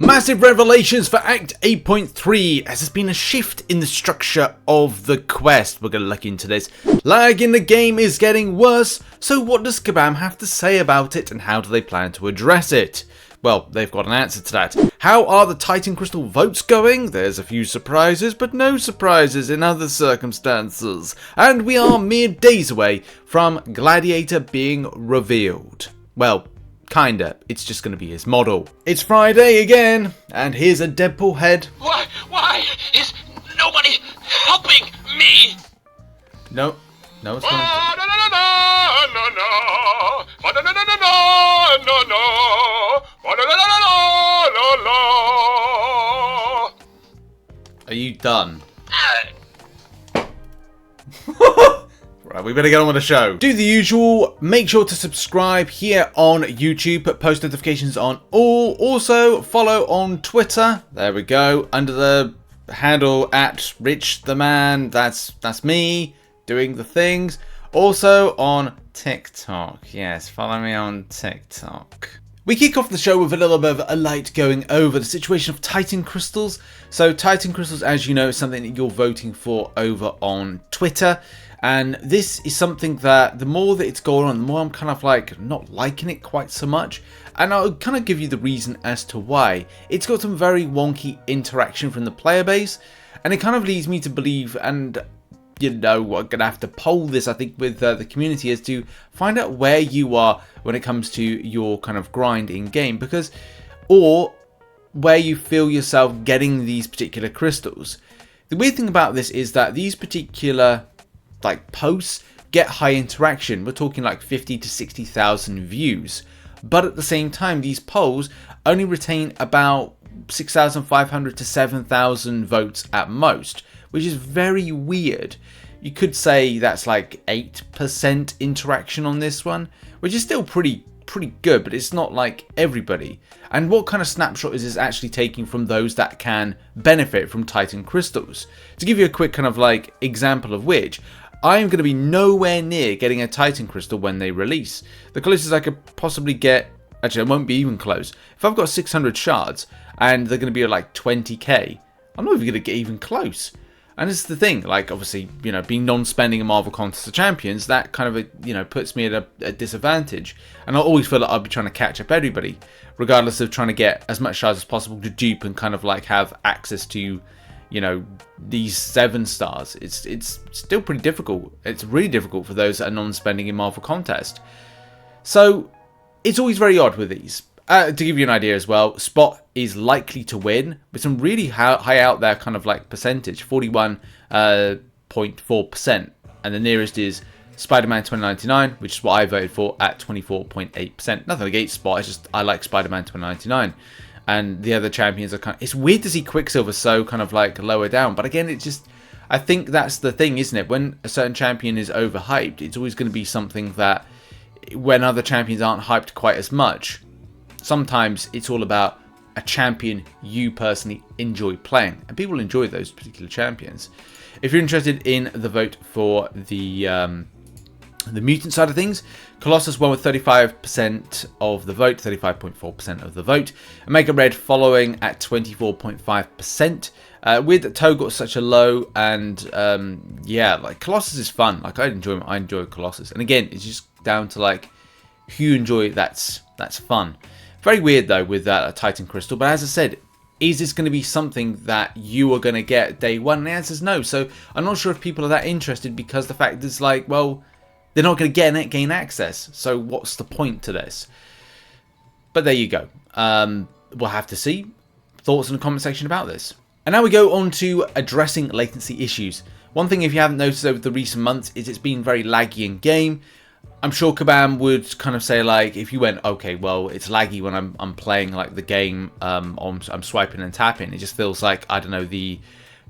Massive revelations for Act 8.3 as there's been a shift in the structure of the quest. We're going to look into this. Lag in the game is getting worse, so what does Kabam have to say about it and how do they plan to address it? Well, they've got an answer to that. How are the Titan Crystal votes going? There's a few surprises, but no surprises in other circumstances. And we are mere days away from Gladiator being revealed. Well, kinda. It's just going to be his model. It's Friday again, and here's a Deadpool head. Why is nobody helping me? No, it's not. Are you done? Right, we better get on with the show. Do the usual, make sure to subscribe here on YouTube, put post notifications on all. Also, follow on Twitter. There we go, under the handle at RichTheMan. That's me doing the things. Also on TikTok. Yes, follow me on TikTok. We kick off the show with a little bit of a light going over the situation of Titan Crystals. So Titan Crystals, as you know, is something that you're voting for over on Twitter. And this is something that the more that it's going on, the more I'm kind of like not liking it quite so much. And I'll kind of give you the reason as to why. It's got some very wonky interaction from the player base. And it kind of leads me to believe, and you know, we're going to have to poll this, I think, with the community as to find out where you are when it comes to your kind of grind in game. Because, or where you feel yourself getting these particular crystals. The weird thing about this is that these particular like posts get high interaction. We're talking like 50 to 60,000 views, but at the same time these polls only retain about 6,500 to 7,000 votes at most, which is very weird. You could say that's like 8% interaction on this one, which is still pretty good, but it's not like everybody. And what kind of snapshot is this actually taking from those that can benefit from Titan Crystals? To give you a quick kind of like example of which, I am going to be nowhere near getting a Titan Crystal when they release. The closest I could possibly get, actually I won't be even close. If I've got 600 shards and they're going to be like 20k, I'm not even going to get even close. And this is the thing, like obviously, you know, being non-spending a Marvel Contest of Champions, that kind of, you know, puts me at a disadvantage. And I always feel like I'll be trying to catch up everybody, regardless of trying to get as much shards as possible to dupe and kind of like have access to, you know, these 7 stars. It's still pretty difficult. It's really difficult for those that are non-spending in Marvel Contest. So it's always very odd with these. To give you an idea as well, Spot is likely to win with some really high out there kind of like percentage, 41.4%, and the nearest is Spider-Man 2099, which is what I voted for at 24.8%. Nothing against Spot, it's just I like Spider-Man 2099. And the other champions are kind of, it's weird to see Quicksilver so kind of like lower down, but again, it just, I think that's the thing, isn't it? When a certain champion is overhyped, it's always going to be something that when other champions aren't hyped quite as much, sometimes it's all about a champion you personally enjoy playing, and people enjoy those particular champions. If you're interested in the vote for the mutant side of things, Colossus won with 35% of the vote, 35.4% of the vote. Omega Red following at 24.5%. With Togot such a low, and yeah, like Colossus is fun. Like I enjoy Colossus, and again, it's just down to like who you enjoy. That's fun. Very weird though with that Titan Crystal, but as I said, is this going to be something that you are going to get day one? And the answer is no. So I'm not sure if people are that interested, because the fact is like, well, they're not going to gain access. So what's the point to this? But there you go. We'll have to see. Thoughts in the comment section about this. And now we go on to addressing latency issues. One thing, if you haven't noticed over the recent months, is it's been very laggy in game. I'm sure Kabam would kind of say, like, if you went, okay, well, it's laggy when I'm playing like the game, I'm swiping and tapping. It just feels like, I don't know,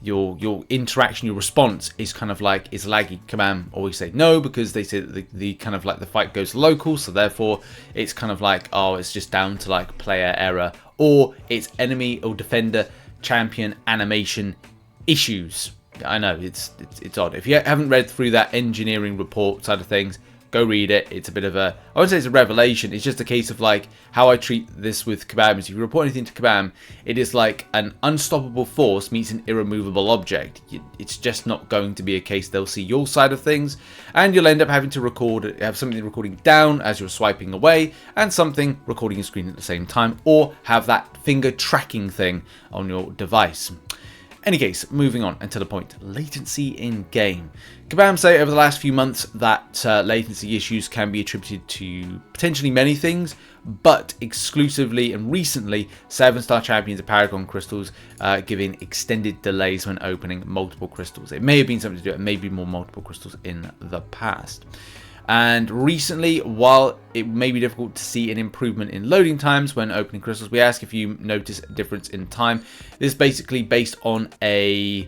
your interaction, your response is kind of like, is laggy. Kabam always say no, because they say that the kind of like the fight goes local, so therefore it's kind of like, oh, it's just down to like player error, or it's enemy or defender champion animation issues. I know it's odd. If you haven't read through that engineering report side of things, Go read it. It's a bit of a, I wouldn't say it's a revelation. It's just a case of like how I treat this with Kabam. Is if you report anything to Kabam, it is like an unstoppable force meets an irremovable object. It's just not going to be a case they'll see your side of things, and you'll end up having to have something recording down as you're swiping away, and something recording your screen at the same time, or have that finger tracking thing on your device. Any case, moving on and to the point, latency in game. Kabam say over the last few months that latency issues can be attributed to potentially many things, but exclusively and recently 7-star champions of Paragon crystals giving extended delays when opening multiple crystals. It may have been something to do with maybe more multiple crystals in the past. And recently, while it may be difficult to see an improvement in loading times when opening crystals, we ask if you notice a difference in time. This is basically based on a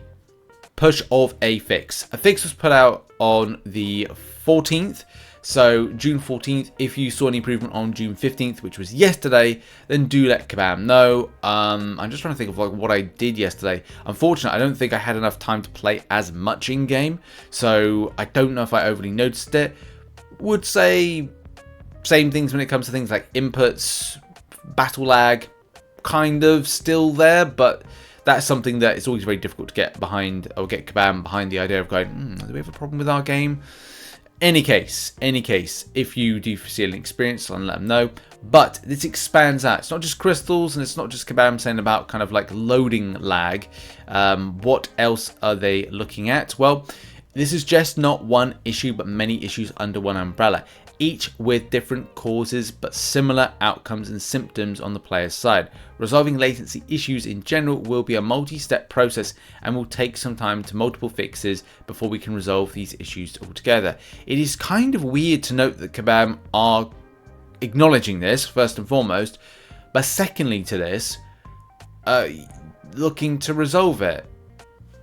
push of a fix. A fix was put out on the 14th. So June 14th, if you saw an improvement on June 15th, which was yesterday, then do let Kabam know. I'm just trying to think of like what I did yesterday. Unfortunately, I don't think I had enough time to play as much in game, so I don't know if I overly noticed it. Would say same things when it comes to things like inputs, battle lag, kind of still there, but that's something that it's always very difficult to get behind, or get Kabam behind the idea of going, do we have a problem with our game? Any case, if you do see an experience, then let them know. But this expands out. It's not just crystals, and it's not just Kabam saying about kind of like loading lag. What else are they looking at? Well, this is just not one issue, but many issues under one umbrella, each with different causes but similar outcomes and symptoms on the player's side. Resolving latency issues in general will be a multi-step process and will take some time to multiple fixes before we can resolve these issues altogether. It is kind of weird to note that Kabam are acknowledging this, first and foremost, but secondly to this, looking to resolve it.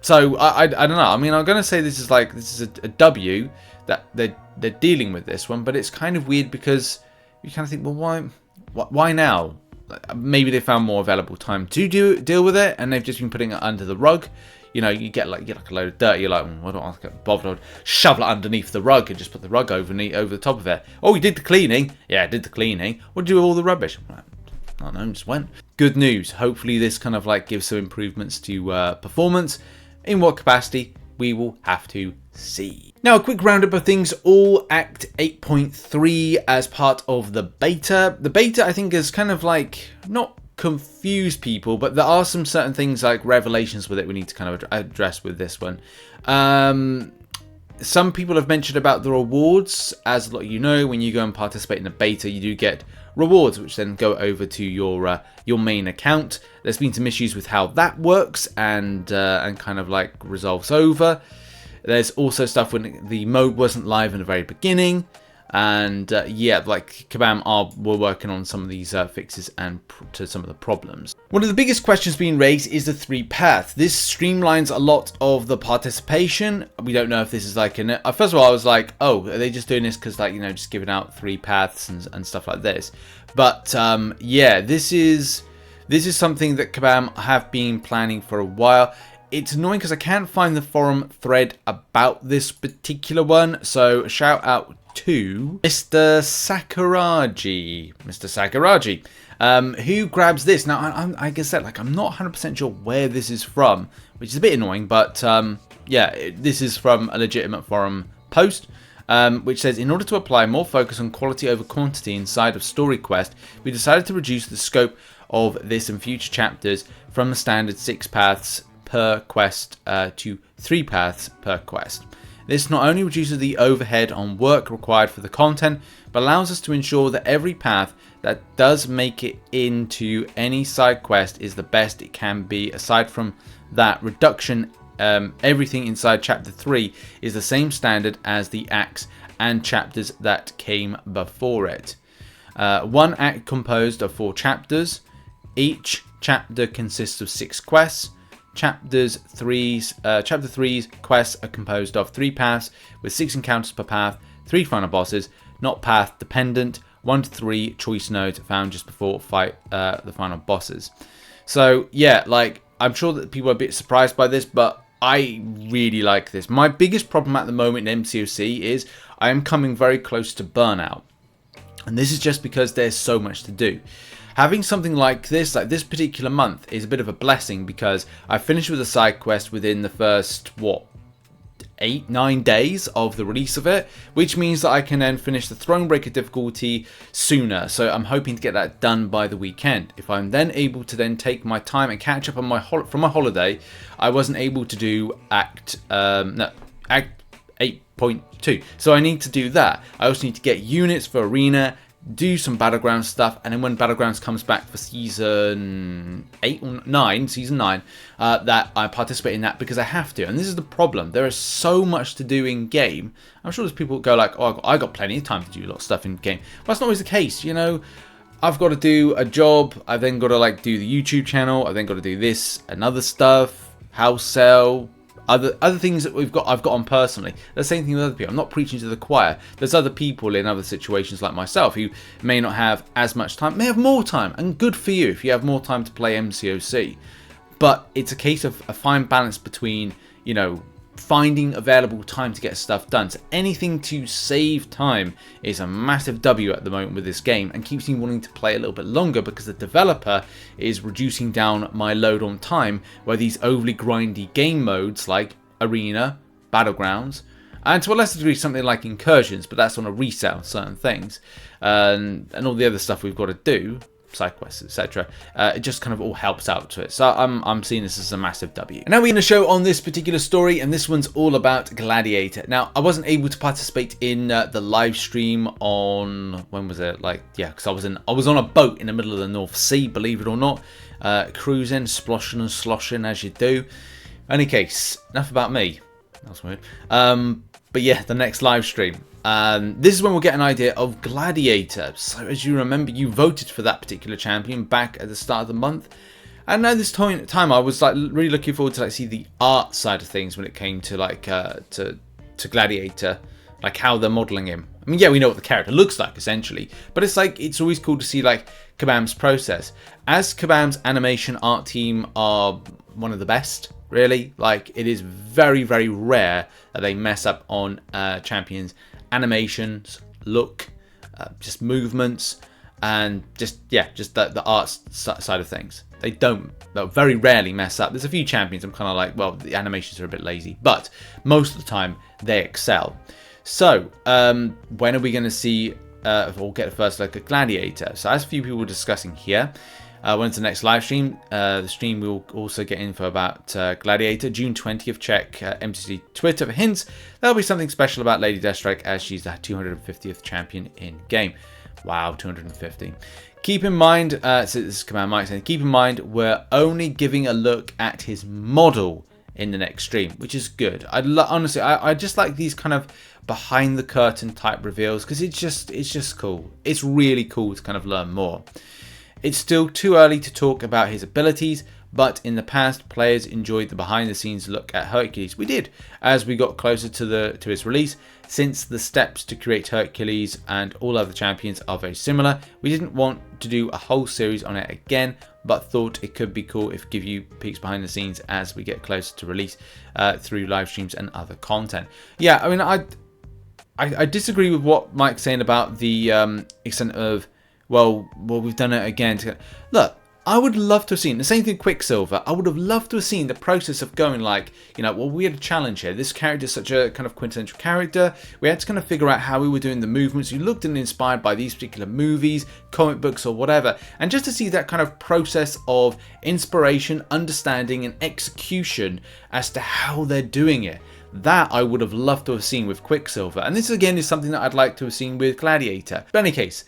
So I don't know. I mean, I'm going to say this is a W that they're dealing with this one, but it's kind of weird because you kind of think, well, why now? Maybe they found more available time to deal with it, and they've just been putting it under the rug. You know, you get like a load of dirt. You're like, why don't I get bothered? Shovel it underneath the rug and just put the rug over the top of it. Oh, you did the cleaning? Yeah, I did the cleaning. What did you do with all the rubbish? I don't know, just went. Good news. Hopefully, this kind of like gives some improvements to performance. In what capacity, we will have to see. Now, a quick roundup of things. All Act 8.3 as part of the beta. The beta, I think, is kind of like not confused people, but there are some certain things like revelations with it we need to kind of address with this one. Some people have mentioned about the rewards. As a lot of you know, when you go and participate in the beta, you do get rewards, which then go over to your main account. There's been some issues with how that works and kind of like resolves over. There's also stuff when the mode wasn't live in the very beginning, and yeah, like Kabam were working on some of these fixes and to some of the problems. One of the biggest questions being raised is the 3 path. This streamlines a lot of the participation. We don't know if this is like first of all, I was like, oh, are they just doing this because, like, you know, just giving out 3 paths and stuff like this? But yeah, this is something that Kabam have been planning for a while. It's annoying because I can't find the forum thread about this particular one, so shout out to Mr. Sakuragi, who grabs this. Now, like I said, like, I'm not 100% sure where this is from, which is a bit annoying, but yeah, this is from a legitimate forum post, which says, in order to apply more focus on quality over quantity inside of Story Quest, we decided to reduce the scope of this in future chapters from the standard 6 paths per quest to 3 paths per quest. This not only reduces the overhead on work required for the content, but allows us to ensure that every path that does make it into any side quest is the best it can be. Aside from that reduction, everything inside chapter 3 is the same standard as the acts and chapters that came before it. One act composed of 4 chapters. Each chapter consists of 6 quests. Chapter 3's quests are composed of 3 paths with 6 encounters per path, 3 final bosses, not path dependent, 1 to 3 choice nodes found just before fight the final bosses. So yeah, like, I'm sure that people are a bit surprised by this, but I really like this. My biggest problem at the moment in MCOC is I am coming very close to burnout. And this is just because there's so much to do. Having something like this particular month, is a bit of a blessing because I finished with a side quest within the first, 8-9 days of the release of it, which means that I can then finish the Thronebreaker difficulty sooner. So I'm hoping to get that done by the weekend. If I'm then able to then take my time and catch up on my from my holiday, I wasn't able to do Act 8.2. So I need to do that. I also need to get units for Arena, do some Battlegrounds stuff, and then when Battlegrounds comes back for season 8 or 9, season 9, that I participate in that because I have to. And this is the problem. There is so much to do in game. I'm sure there's people who go like, oh, I got plenty of time to do a lot of stuff in game. But that's not always the case, you know. I've got to do a job. I've then got to like do the YouTube channel. I've then got to do this and other stuff, house sale, other things that I've got on personally. The same thing with other people. I'm not preaching to the choir. There's other people in other situations like myself who may not have as much time, may have more time, and good for you if you have more time to play MCOC. But it's a case of a fine balance between, you know, finding available time to get stuff done. So anything to save time is a massive W at the moment with this game, and keeps me wanting to play a little bit longer because the developer is reducing down my load on time where these overly grindy game modes like Arena, Battlegrounds, and to a lesser degree something like Incursions, but that's on a resale, certain things, and all the other stuff we've got to do, side quests, etc. It just kind of all helps out to it. So I'm seeing this as a massive W. And now we're going to show on this particular story, and this one's all about Gladiator. Now, I wasn't able to participate in the live stream on, when was it? Like, yeah, because I was on a boat in the middle of the North Sea, believe it or not, cruising, sploshing and sloshing as you do. Any case, enough about me. That's weird. But yeah, the next live stream. This is when we'll get an idea of Gladiator. So as you remember, you voted for that particular champion back at the start of the month. And at this time I was like really looking forward to like see the art side of things when it came to like to Gladiator, like how they're modeling him. I mean, yeah, we know what the character looks like essentially, but it's like it's always cool to see like Kabam's process. As Kabam's animation art team are one of the best, really. Like, it is very, very rare that they mess up on champions' animations, look, just movements, and just the art side of things. They'll very rarely mess up. There's a few champions I'm kind of like, well, the animations are a bit lazy, but most of the time they excel. So when are we going to see or get a first look at Gladiator? So as a few people were discussing here, when's the next live stream? The stream will also get info about Gladiator. June 20th, check MCC Twitter for hints. There'll be something special about Lady Deathstrike as she's the 250th champion in game. Wow, 250. Keep in mind, so this is Command Mike saying, keep in mind we're only giving a look at his model in the next stream, which is good. Honestly, I just like these kind of behind the curtain type reveals because it's just cool. It's really cool to kind of learn more. It's still too early to talk about his abilities, but in the past, players enjoyed the behind-the-scenes look at Hercules. We did, as we got closer to his release. Since the steps to create Hercules and all other champions are very similar, we didn't want to do a whole series on it again, but thought it could be cool if give you peeks behind the scenes as we get closer to release through live streams and other content. Yeah, I mean, I disagree with what Mike's saying about the extent of, well, we've done it again. Look, I would love to have seen the same thing with Quicksilver. I would have loved to have seen the process of going like, you know, well, we had a challenge here. This character is such a kind of quintessential character. We had to kind of figure out how we were doing the movements. We looked and inspired by these particular movies, comic books or whatever. And just to see that kind of process of inspiration, understanding and execution as to how they're doing it. That I would have loved to have seen with Quicksilver. And this again is something that I'd like to have seen with Gladiator. But in any case,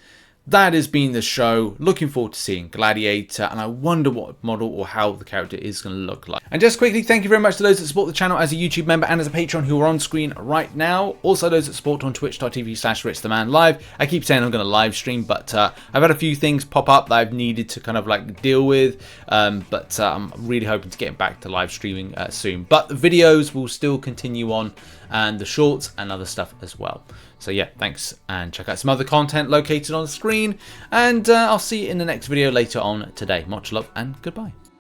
that has been the show. Looking forward to seeing Gladiator, and I wonder what model or how the character is going to look like. And just quickly, thank you very much to those that support the channel as a YouTube member and as a patron who are on screen right now. Also those that support on twitch.tv/RichTheMan live. I keep saying I'm going to live stream, but I've had a few things pop up that I've needed to kind of like deal with, but I'm really hoping to get back to live streaming soon. But the videos will still continue on, and the shorts and other stuff as well. So yeah, thanks, and check out some other content located on the screen, and I'll see you in the next video later on today. Much love and goodbye.